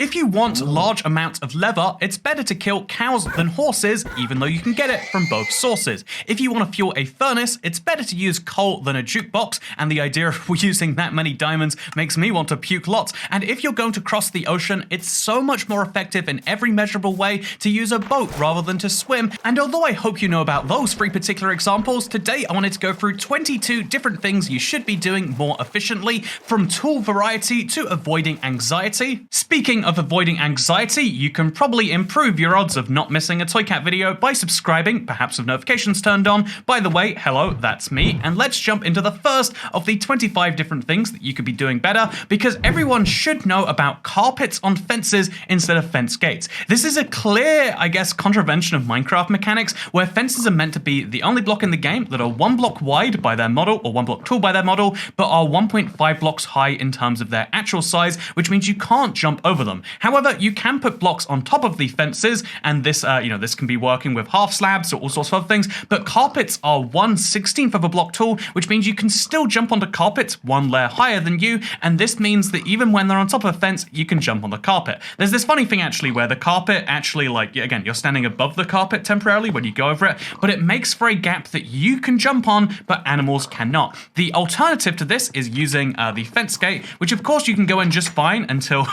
If you want large amounts of leather, it's better to kill cows than horses, even though you can get it from both sources. If you want to fuel a furnace, it's better to use coal than a jukebox, and the idea of using that many diamonds makes me want to puke lots. And if you're going to cross the ocean, it's so much more effective in every measurable way to use a boat rather than to swim. And although I hope you know about those 3 particular examples, today I wanted to go through 22 different things you should be doing more efficiently, from tool variety to avoiding anxiety. Speaking of avoiding anxiety, you can probably improve your odds of not missing a Toy Cat video by subscribing, perhaps with notifications turned on. By the way, hello, that's me, and let's jump into the first of the 25 different things that you could be doing better, because everyone should know about carpets on fences instead of fence gates. This is a clear, I guess, contravention of Minecraft mechanics, where fences are meant to be the only block in the game that are 1 block wide by their model, or 1 block tall by their model, but are 1.5 blocks high in terms of their actual size, which means you can't jump over them. However, you can put blocks on top of the fences, and this, this can be working with half slabs or all sorts of other things, but carpets are 1/16 of a block tall, which means you can still jump onto carpets 1 layer higher than you, and this means that even when they're on top of a fence, you can jump on the carpet. There's this funny thing actually where the carpet actually, like, again, you're standing above the carpet temporarily when you go over it, but it makes for a gap that you can jump on, but animals cannot. The alternative to this is using the fence gate, which of course you can go in just fine until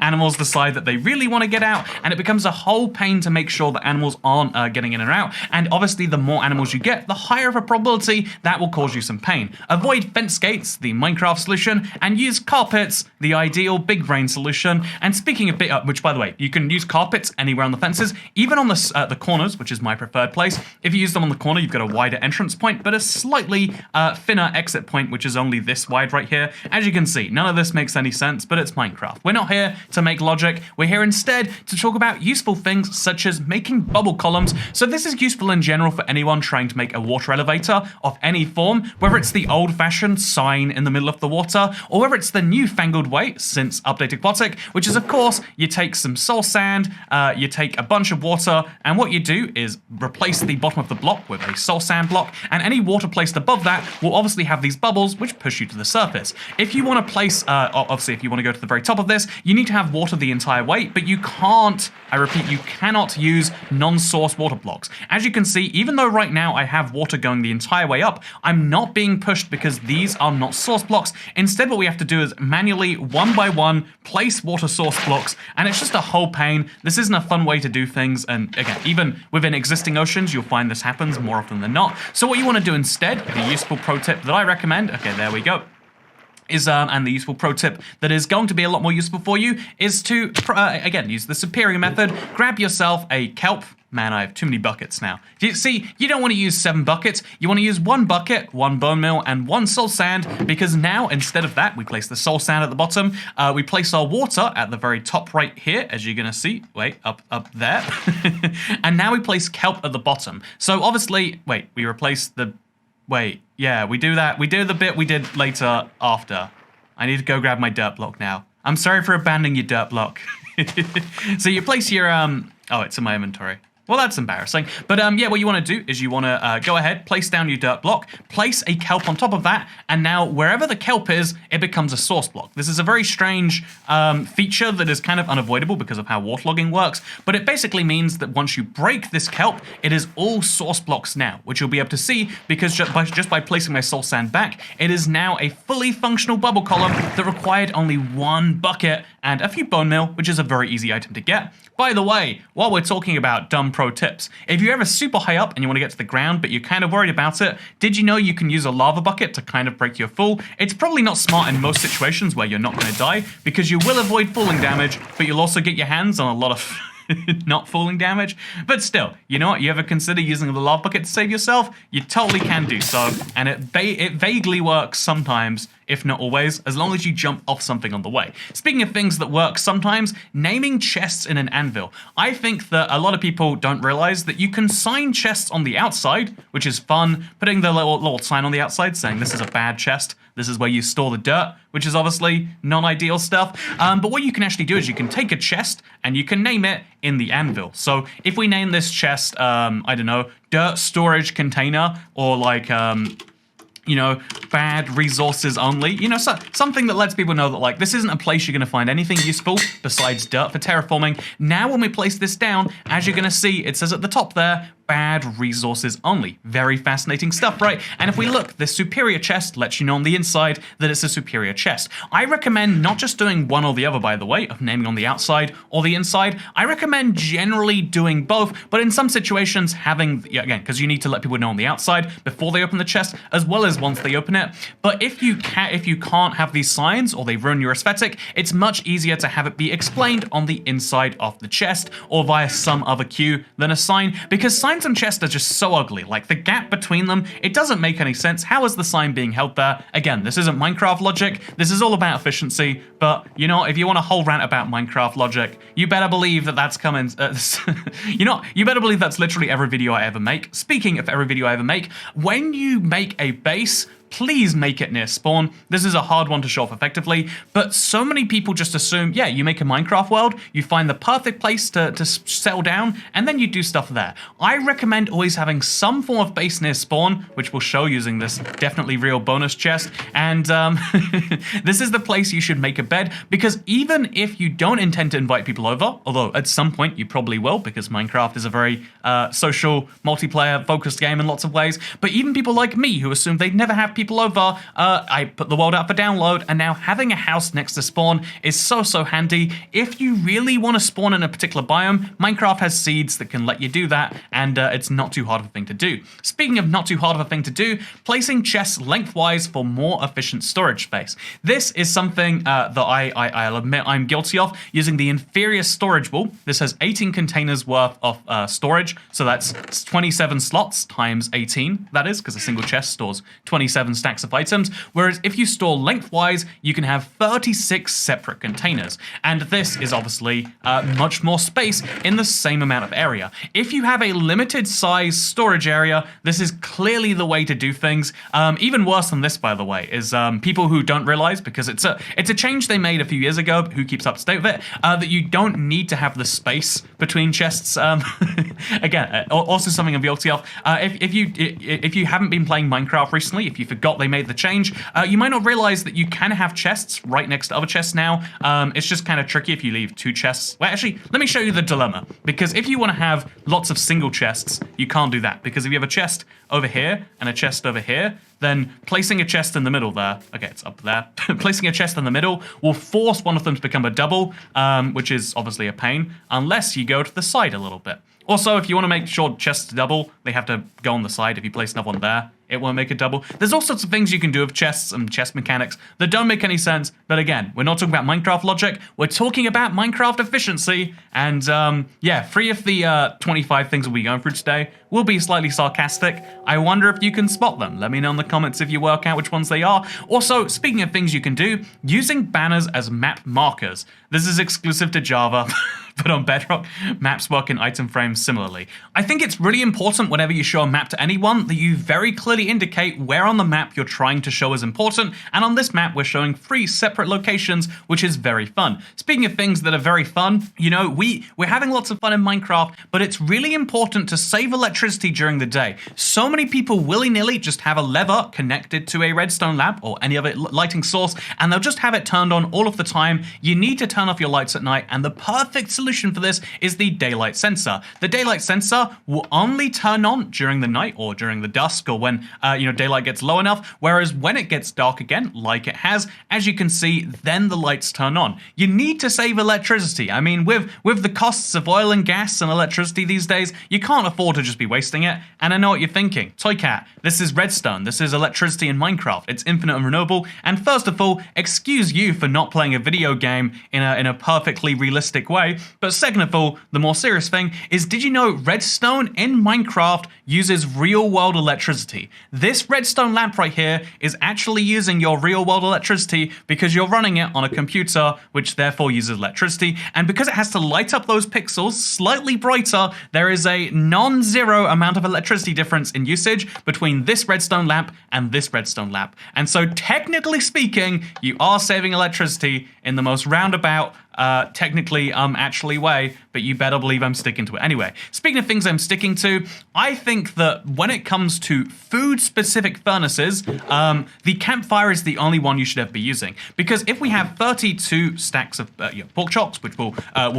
animals decide that they really want to get out, and it becomes a whole pain to make sure that animals aren't getting in and out. And obviously, the more animals you get, the higher of a probability that will cause you some pain. Avoid fence gates, the Minecraft solution, and use carpets, the ideal big brain solution. And speaking of which, by the way, you can use carpets anywhere on the fences, even on the corners, which is my preferred place. If you use them on the corner, you've got a wider entrance point, but a slightly thinner exit point, which is only this wide right here. As you can see, none of this makes any sense, but it's Minecraft. We're not here to make logic. We're here instead to talk about useful things such as making bubble columns. So this is useful in general for anyone trying to make a water elevator of any form, whether it's the old-fashioned sign in the middle of the water, or whether it's the newfangled way since Update Aquatic, which is, of course, you take some soul sand, you take a bunch of water, and what you do is replace the bottom of the block with a soul sand block, and any water placed above that will obviously have these bubbles which push you to the surface. If you want to place, obviously if you want to go to the very top of this, you need to have water the entire way, but you can't, I repeat, you cannot use non-source water blocks. As you can see, even though right now I have water going the entire way up, I'm not being pushed because these are not source blocks. Instead, what we have to do is manually, 1 by 1, place water source blocks, and it's just a whole pain. This isn't a fun way to do things, and again, even within existing oceans, you'll find this happens more often than not. So what you want to do instead, the useful pro tip that I recommend, okay, there we go, is, and the useful pro tip that is going to be a lot more useful for you, is to, again, use the superior method. Grab yourself a kelp. Man, I have too many buckets now. See, you don't want to use 7 buckets. You want to use 1 bucket, 1 bone meal, and 1 soul sand, because now, instead of that, we place the soul sand at the bottom. We place our water at the very top right here, as you're going to see. Wait, up there. And now we place kelp at the bottom. So obviously, wait, we replace the... Wait, yeah, we do that. We do the bit we did later after. I need to go grab my dirt block now. I'm sorry for abandoning your dirt block. So you place your... Oh, it's in my inventory. Well, that's embarrassing. But yeah, what you want to do is you want to go ahead, place down your dirt block, place a kelp on top of that, and now wherever the kelp is, it becomes a source block. This is a very strange feature that is kind of unavoidable because of how waterlogging works, but it basically means that once you break this kelp, it is all source blocks now, which you'll be able to see because just by placing my soul sand back, it is now a fully functional bubble column that required only 1 bucket and a few bone meal, which is a very easy item to get. By the way, while we're talking about dumb pro tips, if you're ever super high up and you want to get to the ground, but you're kind of worried about it, did you know you can use a lava bucket to kind of break your fall? It's probably not smart in most situations where you're not going to die, because you will avoid falling damage, but you'll also get your hands on a lot of not falling damage. But still, you know what? You ever consider using the lava bucket to save yourself? You totally can do so, and it vaguely works sometimes, if not always, as long as you jump off something on the way. Speaking of things that work sometimes, naming chests in an anvil. I think that a lot of people don't realize that you can sign chests on the outside, which is fun, putting the little sign on the outside saying this is a bad chest, this is where you store the dirt, which is obviously non-ideal stuff. But what you can actually do is you can take a chest and you can name it in the anvil. So if we name this chest, I don't know, dirt storage container, or like, you know, bad resources only. You know, something that lets people know that, like, this isn't a place you're going to find anything useful besides dirt for terraforming. Now, when we place this down, as you're going to see, it says at the top there, bad resources only. Very fascinating stuff, right? And if we look, this superior chest lets you know on the inside that it's a superior chest. I recommend not just doing one or the other, by the way, of naming on the outside or the inside. I recommend generally doing both, but in some situations having, again, because you need to let people know on the outside before they open the chest, as well as once they open it. But if you can't have these signs or they ruin your aesthetic, it's much easier to have it be explained on the inside of the chest or via some other cue than a sign, because signs and chests are just so ugly. Like, the gap between them, it doesn't make any sense. How is the sign being held there? Again, this isn't Minecraft logic. This is all about efficiency. But, you know, if you want a whole rant about Minecraft logic, you better believe that that's coming. You better believe that's literally every video I ever make. Speaking of every video I ever make, when you make a base, please make it near spawn. This is a hard one to show off effectively, but so many people just assume, yeah, you make a Minecraft world, you find the perfect place to settle down, and then you do stuff there. I recommend always having some form of base near spawn, which we'll show using this definitely real bonus chest, and this is the place you should make a bed, because even if you don't intend to invite people over, although at some point you probably will, because Minecraft is a very social, multiplayer-focused game in lots of ways, but even people like me who assume they'd never have people over, I put the world out for download, and now having a house next to spawn is so handy. If you really want to spawn in a particular biome, Minecraft has seeds that can let you do that, and it's not too hard of a thing to do. Speaking of not too hard of a thing to do, placing chests lengthwise for more efficient storage space. This is something that I'll admit I'm guilty of, using the inferior storage wall. This has 18 containers worth of storage, so that's 27 slots times 18, that is, because a single chest stores 27 stacks of items, whereas if you store lengthwise, you can have 36 separate containers. And this is obviously much more space in the same amount of area. If you have a limited size storage area, this is clearly the way to do things. Even worse than this, by the way, is people who don't realize, because it's a change they made a few years ago, who keeps up to date with it, that you don't need to have the space between chests. Again, also something I'm guilty of. If you haven't been playing Minecraft recently, if you forgot they made the change, you might not realize that you can have chests right next to other chests now. It's just kind of tricky if you leave two chests. Well, actually, let me show you the dilemma, because if you want to have lots of single chests, you can't do that, because if you have a chest over here and a chest over here, then placing a chest in the middle there, okay, it's up there, placing a chest in the middle will force one of them to become a double, which is obviously a pain, unless you go to the side a little bit. Also, if you want to make sure chests double, they have to go on the side. If you place another one there, it won't make a double. There's all sorts of things you can do with chests and chest mechanics that don't make any sense, but again, we're not talking about Minecraft logic, we're talking about Minecraft efficiency, and yeah, 3 of the 25 things we'll be going through today will be slightly sarcastic. I wonder if you can spot them. Let me know in the comments if you work out which ones they are. Also, speaking of things you can do, using banners as map markers. This is exclusive to Java, but on Bedrock, maps work in item frames similarly. I think it's really important whenever you show a map to anyone that you very clearly indicate where on the map you're trying to show is important, and on this map we're showing 3 separate locations, which is very fun. Speaking of things that are very fun, you know, we're having lots of fun in Minecraft, but it's really important to save electricity during the day. So many people willy-nilly just have a lever connected to a redstone lamp or any other lighting source, and they'll just have it turned on all of the time. You need to turn off your lights at night, and the perfect solution for this is the daylight sensor. The daylight sensor will only turn on during the night or during the dusk, or when daylight gets low enough, whereas when it gets dark again, like it has, as you can see, then the lights turn on. You need to save electricity. I mean, with the costs of oil and gas and electricity these days, you can't afford to just be wasting it. And I know what you're thinking. Toycat, this is redstone. This is electricity in Minecraft. It's infinite and renewable. And first of all, excuse you for not playing a video game in a perfectly realistic way. But second of all, the more serious thing is, did you know redstone in Minecraft uses real-world electricity? This redstone lamp right here is actually using your real-world electricity because you're running it on a computer, which therefore uses electricity. And because it has to light up those pixels slightly brighter, there is a non-zero amount of electricity difference in usage between this redstone lamp and this redstone lamp. And so technically speaking, you are saving electricity in the most roundabout, technically actually way, but you better believe I'm sticking to it. Anyway, speaking of things I'm sticking to, I think that when it comes to food-specific furnaces, the campfire is the only one you should ever be using. Because if we have 32 stacks of pork chops, which will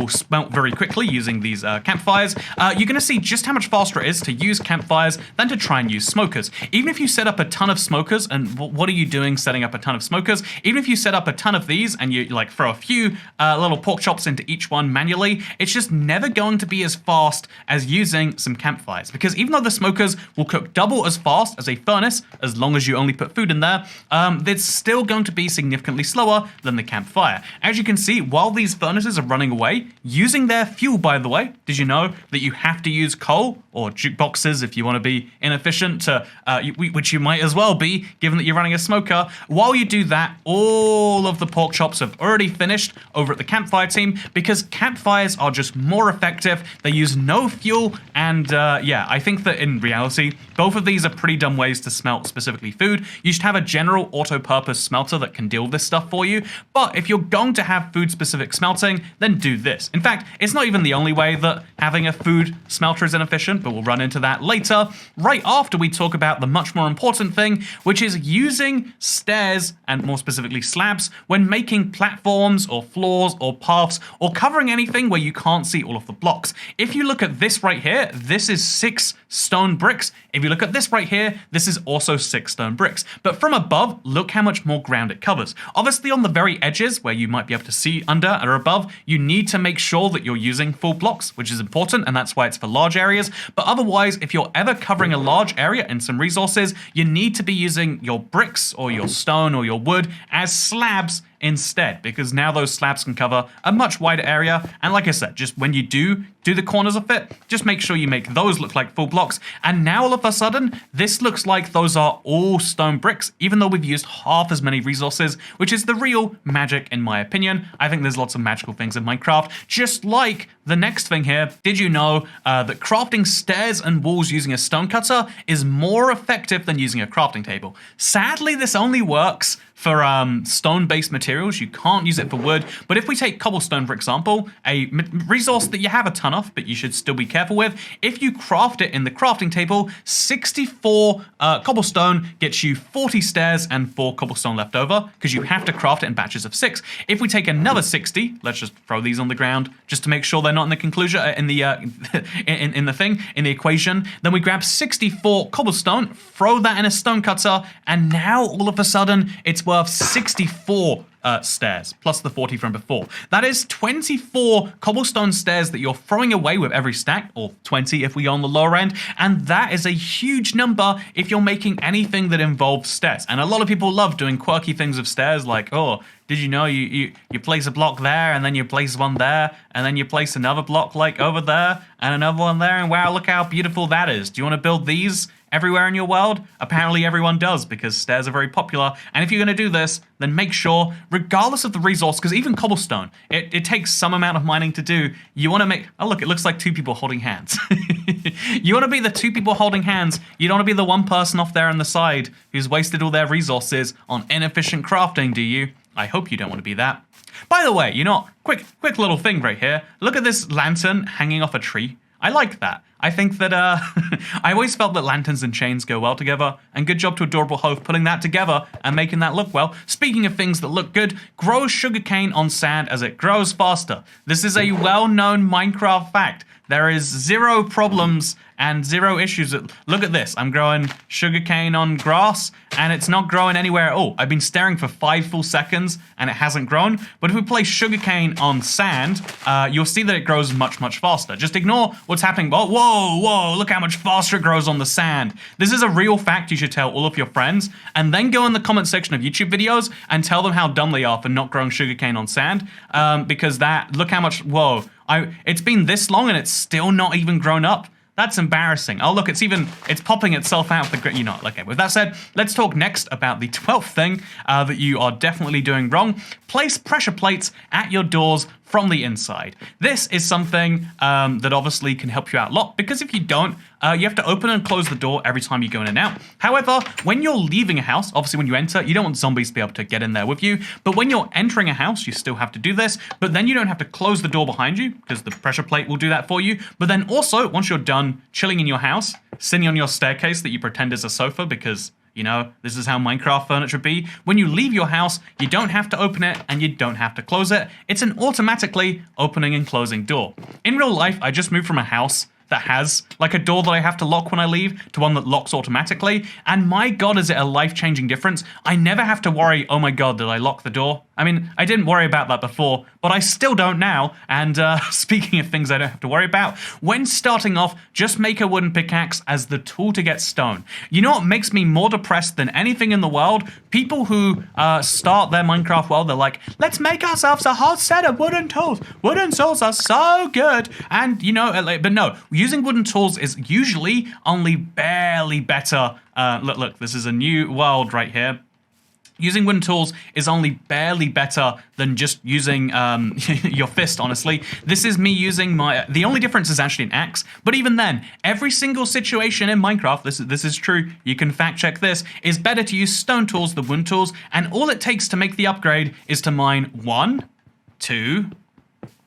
smelt very quickly using these campfires, you're going to see just how much faster it is to use campfires than to try and use smokers. Even if you set up a ton of smokers, and what are you doing setting up a ton of smokers? Even if you set up a ton of these and you like throw a few little pork chops into each one manually, it's just never going to be as fast as using some campfires. Because even though the smokers will cook double as fast as a furnace, as long as you only put food in there, it's still going to be significantly slower than the campfire. As you can see, while these furnaces are running away, using their fuel, by the way, did you know that you have to use coal or jukeboxes if you want to be inefficient, which you might as well be, given that you're running a smoker. While you do that, all of the pork chops have already finished over at the campfire team, because campfires are just more effective. They use no fuel, and yeah, I think that in reality, both of these are pretty dumb ways to smelt specifically food. You should have a general auto-purpose smelter that can deal with this stuff for you, but if you're going to have food-specific smelting, then do this. In fact, it's not even the only way that having a food smelter is inefficient, but we'll run into that later, right after we talk about the much more important thing, which is using stairs, and more specifically slabs, when making platforms or floors or paths or covering anything where you can't see all of the blocks. If you look at this right here, this is 6 stone bricks. If you look at this right here, this is also 6 stone bricks. But from above, look how much more ground it covers. Obviously on the very edges where you might be able to see under or above, you need to make sure that you're using full blocks, which is important, and that's why it's for large areas. But otherwise, if you're ever covering a large area in some resources, you need to be using your bricks or your stone or your wood as slabs instead, because now those slabs can cover a much wider area. And like I said, just when you do the corners of it, just make sure you make those look like full blocks. And now all of a sudden, this looks like those are all stone bricks, even though we've used half as many resources, which is the real magic in my opinion. I think there's lots of magical things in Minecraft, just like the next thing here. Did you know that crafting stairs and walls using a stone cutter is more effective than using a crafting table? Sadly, this only works for stone-based materials. You can't use it for wood. But if we take cobblestone, for example, a resource that you have a ton of, but you should still be careful with, if you craft it in the crafting table, 64 cobblestone gets you 40 stairs and 4 cobblestone left over, because you have to craft it in batches of 6. If we take another 60, let's just throw these on the ground, just to make sure they're not in the conclusion, in the in the equation, then we grab 64 cobblestone, throw that in a stone cutter, and now all of a sudden it's worth 64 stairs, plus the 40 from before. That is 24 cobblestone stairs that you're throwing away with every stack, or 20 if we go on the lower end, and that is a huge number if you're making anything that involves stairs. And a lot of people love doing quirky things with stairs, like, oh, did you know you place a block there, and then you place one there, and then you place another block like over there, and another one there, and wow, look how beautiful that is. Do you want to build these everywhere in your world? Apparently everyone does, because stairs are very popular. And if you're going to do this, then make sure, regardless of the resource, because even cobblestone, it takes some amount of mining to do, you want to make, oh look, it looks like 2 people holding hands. You want to be the 2 people holding hands. You don't want to be the one person off there on the side who's wasted all their resources on inefficient crafting, do you? I hope you don't want to be that. By the way, you know, quick little thing right here. Look at this lantern hanging off a tree. I like that. I think that, I always felt that lanterns and chains go well together, and good job to Adorable Hove putting that together and making that look well. Speaking of things that look good, grow sugarcane on sand as it grows faster. This is a well-known Minecraft fact. There is 0 problems and 0 issues. Look at this. I'm growing sugarcane on grass, and it's not growing anywhere at all. I've been staring for 5 full seconds, and it hasn't grown. But if we place sugarcane on sand, you'll see that it grows much, much faster. Just ignore what's happening. Oh, whoa, look how much faster it grows on the sand. This is a real fact you should tell all of your friends, and then go in the comment section of YouTube videos and tell them how dumb they are for not growing sugarcane on sand, because look how much, whoa. It's been this long and it's still not even grown up. That's embarrassing. Oh, look, it's popping itself out the grid. You know, okay, with that said, let's talk next about the 12th thing that you are definitely doing wrong. Place pressure plates at your doors from the inside. This is something that obviously can help you out a lot, because if you don't, you have to open and close the door every time you go in and out. However, when you're leaving a house, obviously when you enter, you don't want zombies to be able to get in there with you, but when you're entering a house, you still have to do this, but then you don't have to close the door behind you, because the pressure plate will do that for you. But then also, once you're done chilling in your house, sitting on your staircase that you pretend is a sofa, because you know, this is how Minecraft furniture be. When you leave your house, you don't have to open it and you don't have to close it. It's an automatically opening and closing door. In real life, I just moved from a house that has like a door that I have to lock when I leave to one that locks automatically. And my God, is it a life-changing difference. I never have to worry, oh my God, did I lock the door? I mean, I didn't worry about that before, but I still don't now. And speaking of things I don't have to worry about, when starting off, just make a wooden pickaxe as the tool to get stone. You know what makes me more depressed than anything in the world? People who start their Minecraft world, they're like, let's make ourselves a whole set of wooden tools. Wooden tools are so good. And, you know, but no, using wooden tools is usually only barely better. Look, this is a new world right here. Using wooden tools is only barely better than just using your fist, honestly. This is me using the only difference is actually an axe, but even then, every single situation in Minecraft, this is true, you can fact check this, is better to use stone tools than wooden tools, and all it takes to make the upgrade is to mine 1, 2,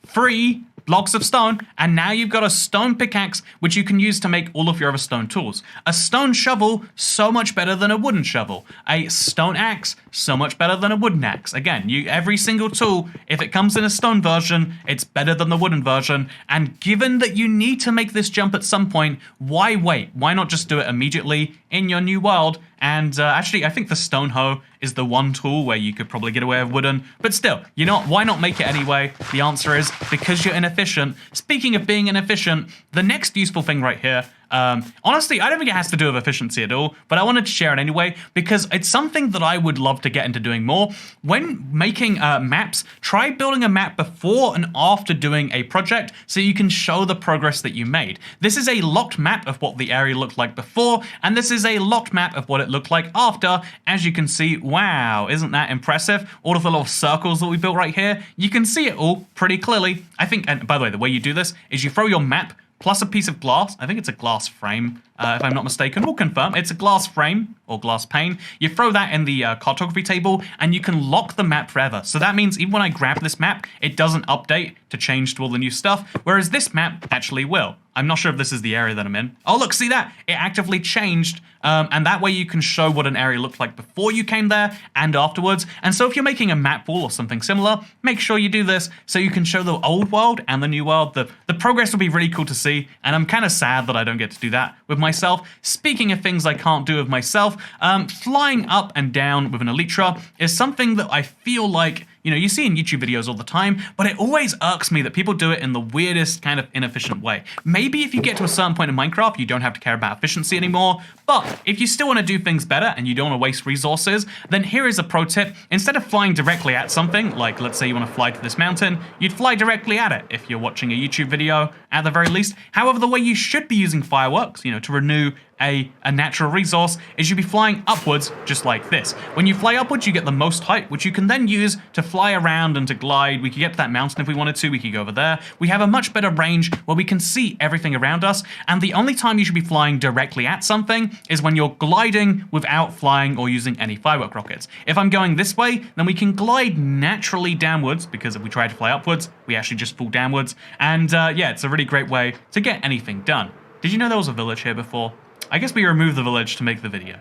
3 blocks of stone, and now you've got a stone pickaxe, which you can use to make all of your other stone tools. A stone shovel, so much better than a wooden shovel. A stone axe, so much better than a wooden axe. Again, every single tool, if it comes in a stone version, it's better than the wooden version, and given that you need to make this jump at some point, why wait? Why not just do it immediately in your new world? And actually, I think the stone hoe is the one tool where you could probably get away with wooden. But still, why not make it anyway? The answer is because you're inefficient. Speaking of being inefficient, the next useful thing right here, honestly, I don't think it has to do with efficiency at all, but I wanted to share it anyway because it's something that I would love to get into doing more. When making maps, try building a map before and after doing a project so you can show the progress that you made. This is a locked map of what the area looked like before, and this is a locked map of what it looked like after. As you can see, wow, isn't that impressive? All of the little circles that we built right here, you can see it all pretty clearly. I think, and by the way, the way you do this is you throw your map plus a piece of glass. I think it's a glass frame, if I'm not mistaken. We'll confirm. It's a glass frame or glass pane. You throw that in the cartography table and you can lock the map forever. So that means even when I grab this map, it doesn't update to change to all the new stuff, whereas this map actually will. I'm not sure if this is the area that I'm in. Oh, look, see that? It actively changed, and that way you can show what an area looked like before you came there and afterwards. And so if you're making a map wall or something similar, make sure you do this so you can show the old world and the new world. The progress will be really cool to see, and I'm kind of sad that I don't get to do that with myself. Speaking of things I can't do with myself, flying up and down with an elytra is something that I feel like you see in YouTube videos all the time, but it always irks me that people do it in the weirdest kind of inefficient way. Maybe if you get to a certain point in Minecraft, you don't have to care about efficiency anymore, but if you still want to do things better and you don't want to waste resources, then here is a pro tip. Instead of flying directly at something, like let's say you want to fly to this mountain, you'd fly directly at it if you're watching a YouTube video at the very least. However, the way you should be using fireworks, to renew a natural resource is you'd be flying upwards just like this. When you fly upwards, you get the most height, which you can then use to fly around and to glide. We could get to that mountain if we wanted to. We could go over there. We have a much better range where we can see everything around us. And the only time you should be flying directly at something is when you're gliding without flying or using any firework rockets. If I'm going this way, then we can glide naturally downwards, because if we try to fly upwards, we actually just fall downwards. And yeah, it's a really great way to get anything done. Did you know there was a village here before? I guess we removed the village to make the video.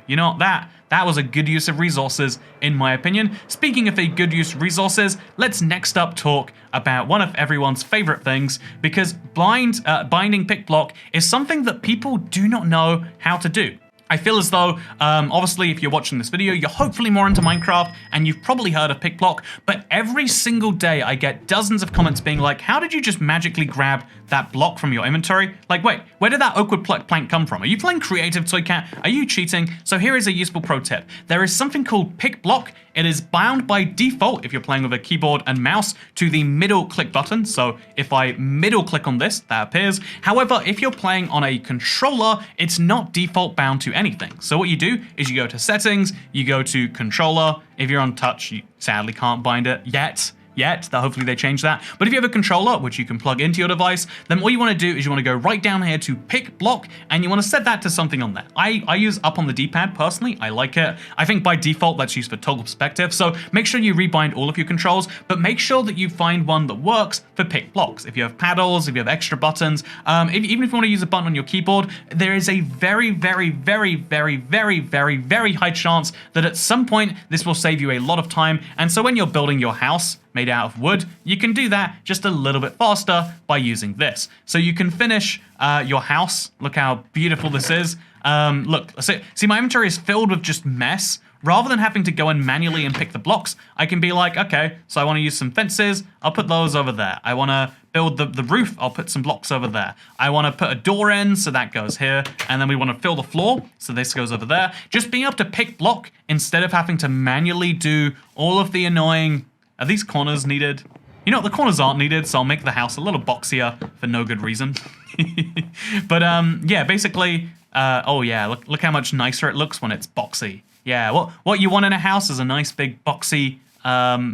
That was a good use of resources, in my opinion. Speaking of a good use of resources, let's next up talk about one of everyone's favorite things, because binding pick block is something that people do not know how to do. I feel as though, obviously, if you're watching this video, you're hopefully more into Minecraft, and you've probably heard of pick block, but every single day I get dozens of comments being like, how did you just magically grab that block from your inventory? Like, wait, where did that awkward plank come from? Are you playing creative, Toycat? Are you cheating? So here is a useful pro tip. There is something called pick block. It is bound by default, if you're playing with a keyboard and mouse, to the middle click button. So if I middle click on this, that appears. However, if you're playing on a controller, it's not default bound to anything. So what you do is you go to settings, you go to controller. If you're on touch, you sadly can't bind it yet. yet. Hopefully they change that. But if you have a controller, which you can plug into your device, then all you want to do is you want to go right down here to pick block, and you want to set that to something on there. I use up on the D-pad personally. I like it. I think by default that's used for toggle perspective. So make sure you rebind all of your controls, but make sure that you find one that works for pick blocks. If you have paddles, if you have extra buttons, even if you want to use a button on your keyboard, there is a very, very, very, very, very, very, very high chance that at some point this will save you a lot of time. And so when you're building your house made out of wood, you can do that just a little bit faster by using this. So you can finish your house. Look how beautiful this is. Look, see my inventory is filled with just mess. Rather than having to go in manually and pick the blocks, I can be like, okay, so I want to use some fences, I'll put those over there. I want to build the roof, I'll put some blocks over there. I want to put a door in, so that goes here. And then we want to fill the floor, so this goes over there. Just being able to pick block instead of having to manually do all of the annoying... Are these corners needed? You know, the corners aren't needed, so I'll make the house a little boxier for no good reason. But yeah, basically, oh yeah, look how much nicer it looks when it's boxy. Yeah, what you want in a house is a nice big boxy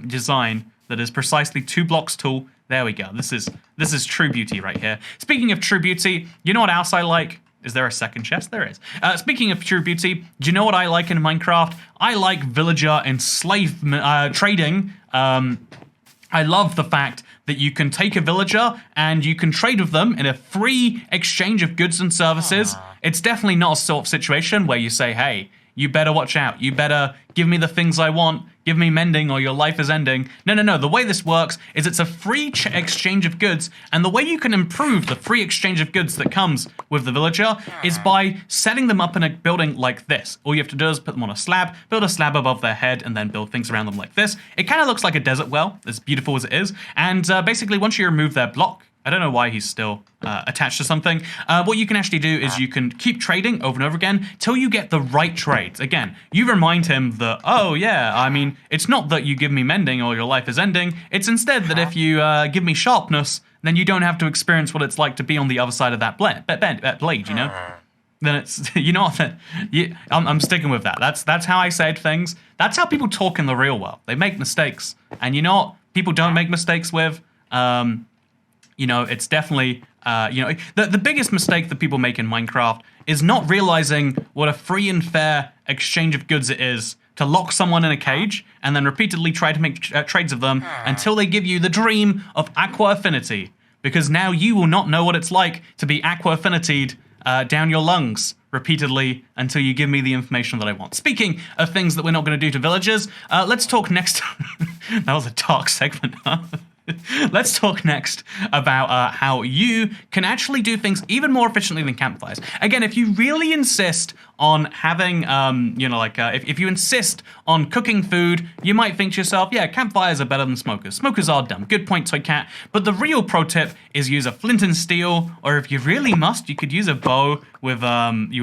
design that is precisely 2 blocks tall. There we go. This is true beauty right here. Speaking of true beauty, you know what else I like? Is there a second chest? There is. Speaking of true beauty, do you know what I like in Minecraft? I like villager and slave trading. I love the fact that you can take a villager and you can trade with them in a free exchange of goods and services. It's definitely not a sort of situation where you say, hey, you better watch out. You better give me the things I want. Give me mending or your life is ending. No. The way this works is it's a free exchange of goods. And the way you can improve the free exchange of goods that comes with the villager is by setting them up in a building like this. All you have to do is put them on a slab, build a slab above their head, and then build things around them like this. It kind of looks like a desert well, as beautiful as it is. And basically, once you remove their block, I don't know why he's still attached to something. What you can actually do is you can keep trading over and over again till you get the right trades. Again, you remind him that, oh yeah, I mean, it's not that you give me mending or your life is ending. It's instead that if you give me sharpness, then you don't have to experience what it's like to be on the other side of that blade, you know? Then it's, you know what, I'm sticking with that. That's how I said things. That's how people talk in the real world. They make mistakes. And you know what people don't make mistakes with? You know, it's definitely, you know, the biggest mistake that people make in Minecraft is not realizing what a free and fair exchange of goods it is to lock someone in a cage and then repeatedly try to make trades of them until they give you the dream of aqua affinity. Because now you will not know what it's like to be aqua affinitied down your lungs repeatedly until you give me the information that I want. Speaking of things that we're not going to do to villagers, let's talk next. That was a dark segment, huh? Let's talk next about how you can actually do things even more efficiently than campfires. Again, if you really insist on having, you know, like if you insist on cooking food, you might think to yourself, yeah, campfires are better than smokers. Smokers are dumb. Good point, Toy Cat. But the real pro tip is use a flint and steel, or if you really must, you could use a bow with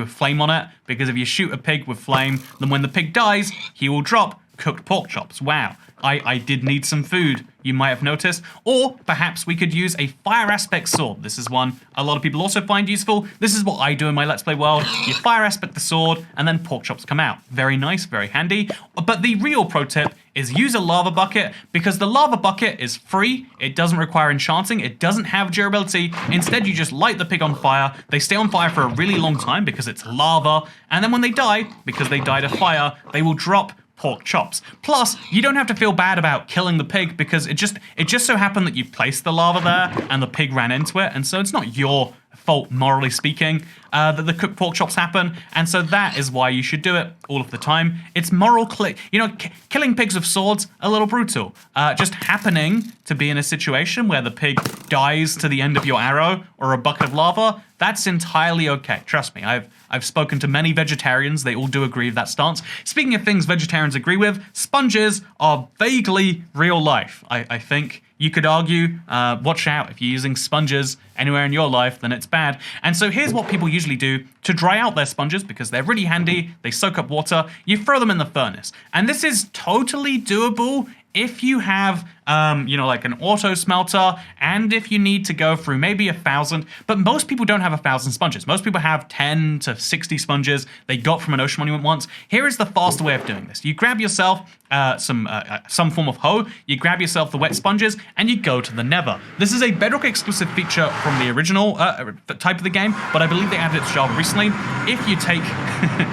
flame on it, because if you shoot a pig with flame, then when the pig dies, he will drop cooked pork chops. Wow. I did need some food, you might have noticed. Or perhaps we could use a fire aspect sword. This is one a lot of people also find useful. This is what I do in my Let's Play world. You fire aspect the sword, and then pork chops come out. Very nice, very handy. But the real pro tip is use a lava bucket, because the lava bucket is free. It doesn't require enchanting. It doesn't have durability. Instead, you just light the pig on fire. They stay on fire for a really long time because it's lava. And then when they die, because they died of fire, they will drop pork chops. Plus, you don't have to feel bad about killing the pig, because it just so happened that you placed the lava there and the pig ran into it, and so it's not your fault, morally speaking, that the cooked pork chops happen, and so that is why you should do it all of the time. It's moral you know, killing pigs with swords, a little brutal. Just happening to be in a situation where the pig dies to the end of your arrow or a bucket of lava, that's entirely okay. Trust me, I've spoken to many vegetarians. They all do agree with that stance. Speaking of things vegetarians agree with, sponges are vaguely real life, I think. You could argue, watch out, if you're using sponges anywhere in your life, then it's bad. And so here's what people usually do to dry out their sponges, because they're really handy, they soak up water, you throw them in the furnace. And this is totally doable if you have like an auto smelter, and if you need to go through maybe 1,000, but most people don't have 1,000 sponges. Most people have 10 to 60 sponges they got from an ocean monument once. Here is the faster way of doing this. You grab yourself some form of hoe, you grab yourself the wet sponges, and you go to the Nether. This is a Bedrock exclusive feature from the original type of the game, but I believe they added it to Java recently. If you take,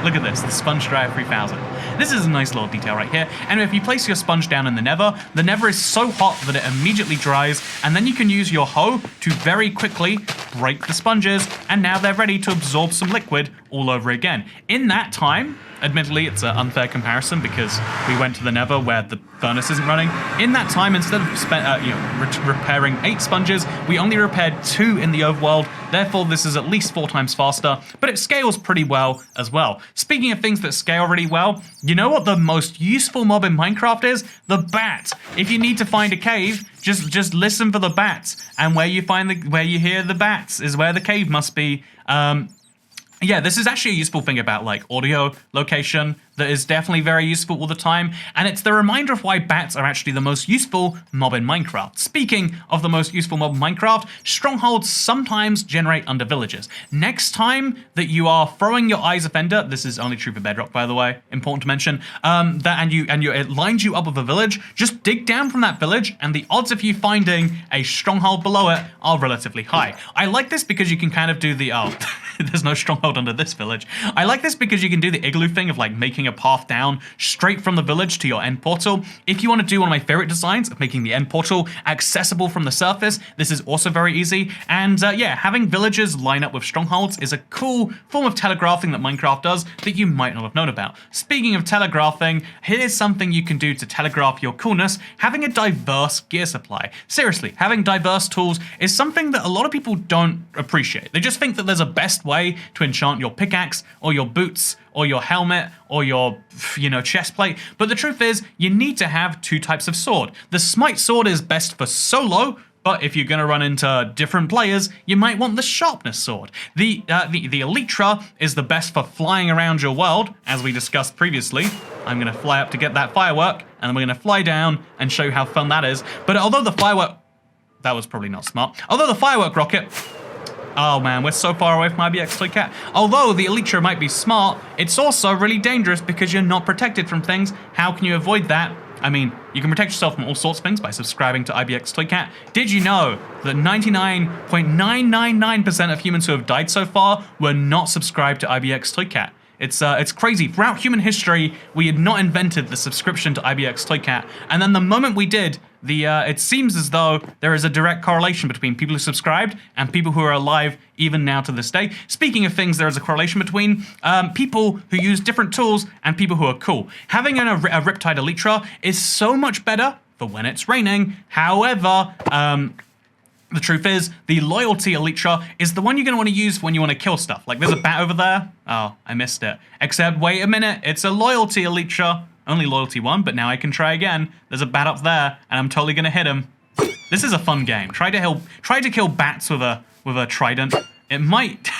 look at this, the sponge dryer 3000. This is a nice little detail right here. And if you place your sponge down in the Nether is so hot that it immediately dries, and then you can use your hoe to very quickly break the sponges, and now they're ready to absorb some liquid all over again. In that time, admittedly, it's an unfair comparison because we went to the Nether where the furnace isn't running. In that time, instead of repairing 8 sponges, we only repaired 2 in the overworld. Therefore, this is at least 4 times faster, but it scales pretty well as well. Speaking of things that scale really well, you know what the most useful mob in Minecraft is? The bat. If you need to find a cave, just listen for the bats, and where you hear the bats is where the cave must be. Yeah, this is actually a useful thing about like audio location that is definitely very useful all the time, and it's the reminder of why bats are actually the most useful mob in Minecraft. Speaking of the most useful mob in Minecraft, strongholds sometimes generate under villages. Next time that you are throwing your eyes offender, this is only true for Bedrock by the way, important to mention, it lines you up with a village, just dig down from that village, and the odds of you finding a stronghold below it are relatively high. I like this because you can kind of do the, there's no stronghold under this village. I like this because you can do the igloo thing of like making a path down straight from the village to your end portal. If you want to do one of my favorite designs of making the end portal accessible from the surface, this is also very easy. And yeah, having villages line up with strongholds is a cool form of telegraphing that Minecraft does that you might not have known about. Speaking of telegraphing, here's something you can do to telegraph your coolness: having a diverse gear supply. Seriously, having diverse tools is something that a lot of people don't appreciate. They just think that there's a best way to enchant your pickaxe or your boots or your helmet or your, chest plate. But the truth is, you need to have 2 types of sword. The smite sword is best for solo, but if you're going to run into different players, you might want the sharpness sword. The elytra is the best for flying around your world, as we discussed previously. I'm going to fly up to get that firework, and then we're going to fly down and show you how fun that is. But although the firework... That was probably not smart. Although the firework rocket... Oh man, we're so far away from IBX Toy Cat. Although the elytra might be smart, it's also really dangerous because you're not protected from things. How can you avoid that? I mean, you can protect yourself from all sorts of things by subscribing to IBX Toy Cat. Did you know that 99.999% of humans who have died so far were not subscribed to IBX Toy Cat? It's crazy. Throughout human history, we had not invented the subscription to IBX Toy Cat, and then the moment we did, it seems as though there is a direct correlation between people who subscribed and people who are alive even now to this day. Speaking of things, there is a correlation between people who use different tools and people who are cool. Having a Riptide Elytra is so much better for when it's raining. However, the truth is, the Loyalty Elytra is the one you're going to want to use when you want to kill stuff. Like, there's a bat over there. Oh, I missed it. Except, wait a minute, it's a Loyalty Elytra. Only Loyalty 1, but now I can try again. There's a bat up there, and I'm totally going to hit him. This is a fun game. Try to kill bats with a trident. It might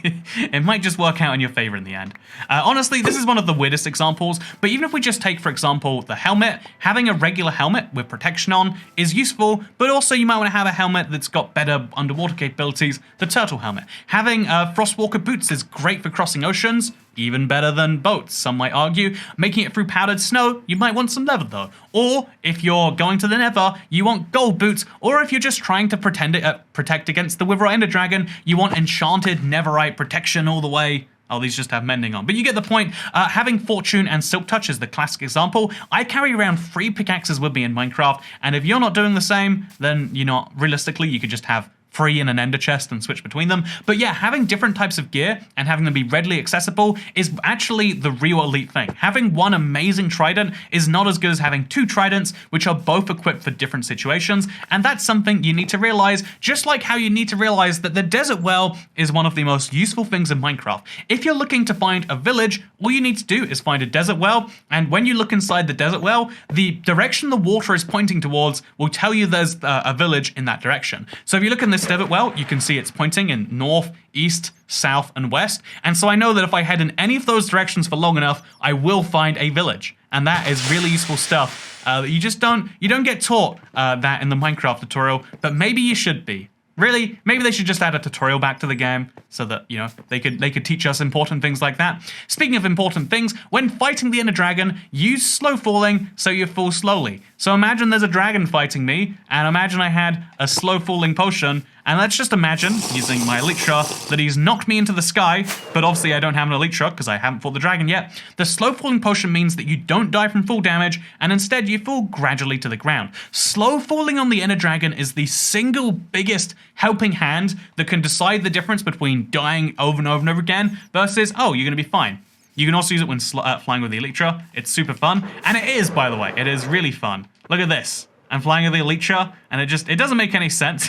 it might just work out in your favor in the end. Honestly, this is one of the weirdest examples, but even if we just take, for example, the helmet, having a regular helmet with protection on is useful, but also you might want to have a helmet that's got better underwater capabilities, the turtle helmet. Having Frostwalker boots is great for crossing oceans, even better than boats, some might argue. Making it through powdered snow, you might want some leather though. Or if you're going to the Nether, you want gold boots, or if you're just trying to protect against the Wither or Ender Dragon, you want enchanted netherite protection all the way. Oh, these just have mending on. But you get the point. Having Fortune and Silk Touch is the classic example. I carry around 3 pickaxes with me in Minecraft, and if you're not doing the same, then realistically, you could just have 3 in an ender chest and switch between them. But yeah, having different types of gear and having them be readily accessible is actually the real elite thing. Having one amazing trident is not as good as having 2 tridents, which are both equipped for different situations, and that's something you need to realize, just like how you need to realize that the desert well is one of the most useful things in Minecraft. If you're looking to find a village, all you need to do is find a desert well, and when you look inside the desert well, the direction the water is pointing towards will tell you there's a village in that direction. So if you look in this this divot well, you can see it's pointing in north, east, south, and west. And so I know that if I head in any of those directions for long enough, I will find a village. And that is really useful stuff that you don't get taught that in the Minecraft tutorial, but maybe you should be. Really, maybe they should just add a tutorial back to the game so that, you know, they could teach us important things like that. Speaking of important things, when fighting the Ender Dragon, use slow falling so you fall slowly. So imagine there's a dragon fighting me, and imagine I had a slow falling potion, and let's just imagine, using my Elytra, that he's knocked me into the sky, but obviously I don't have an Elytra because I haven't fought the dragon yet. The slow falling potion means that you don't die from full damage, and instead you fall gradually to the ground. Slow falling on the Ender Dragon is the single biggest helping hand that can decide the difference between dying over and over and over again versus, oh, you're going to be fine. You can also use it when flying with the Elytra. It's super fun, and it is, by the way, it is really fun. Look at this. I'm flying with the Elytra, and it doesn't make any sense,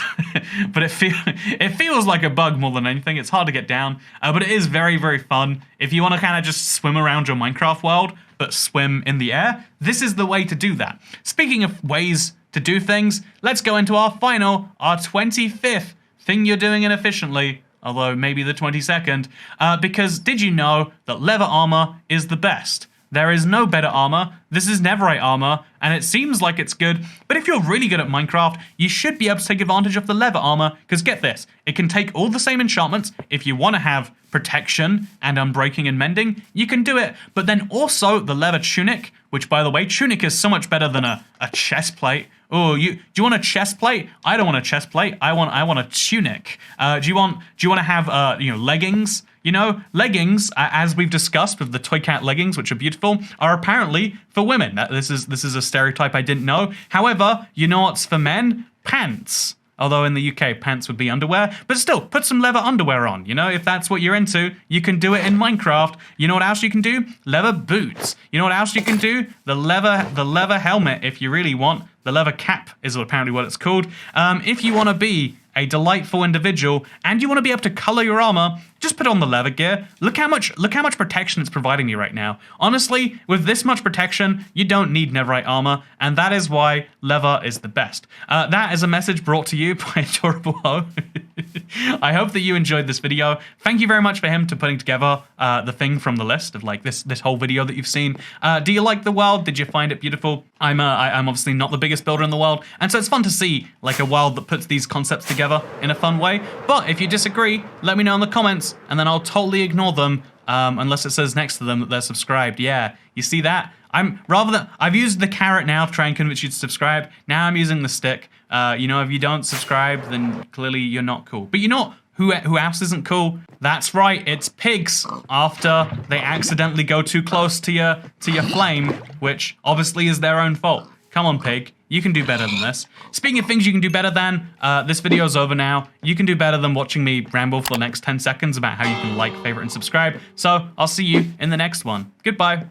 but it feels like a bug more than anything. It's hard to get down, but it is very, very fun. If you want to kind of just swim around your Minecraft world, but swim in the air, this is the way to do that. Speaking of ways to do things, let's go into our 25th thing you're doing inefficiently, although maybe the 22nd, because did you know that leather armor is the best? There is no better armor, this is netherite armor, and it seems like it's good, but if you're really good at Minecraft, you should be able to take advantage of the leather armor, because get this, it can take all the same enchantments. If you want to have protection and unbreaking and mending, you can do it, but then also the leather tunic, which by the way, tunic is so much better than a chest plate. Oh, do you want a chest plate? I don't want a chest plate. I want a tunic. Do you want to have leggings? You know, leggings, as we've discussed with the Toy Cat leggings, which are beautiful, are apparently for women. This is a stereotype I didn't know. However, you know what's for men? Pants. Although in the UK, pants would be underwear, but still, put some leather underwear on, you know, if that's what you're into, you can do it in Minecraft. You know what else you can do? Leather boots. You know what else you can do? The leather helmet, if you really want. The leather cap is apparently what it's called. If you want to be a delightful individual and you want to be able to color your armor, just put on the leather gear. Look how much protection it's providing you right now. Honestly, with this much protection, you don't need netherite armor, and that is why leather is the best. That is a message brought to you by Adorable Ho. I hope that you enjoyed this video. Thank you very much for him to putting together the thing from the list of like this whole video that you've seen. Do you like the world? Did you find it beautiful? I'm obviously not the biggest builder in the world, and so it's fun to see like a world that puts these concepts together in a fun way. But if you disagree, let me know in the comments, and then I'll totally ignore them unless it says next to them that they're subscribed. Yeah, you see that? I've used the carrot now to try and convince you to subscribe. Now I'm using the stick. You know, if you don't subscribe, then clearly you're not cool. But you know who else isn't cool? That's right, it's pigs. After they accidentally go too close to your flame, which obviously is their own fault. Come on, pig. You can do better than this. Speaking of things you can do better than, this video's over now. You can do better than watching me ramble for the next 10 seconds about how you can like, favorite, and subscribe. So I'll see you in the next one. Goodbye.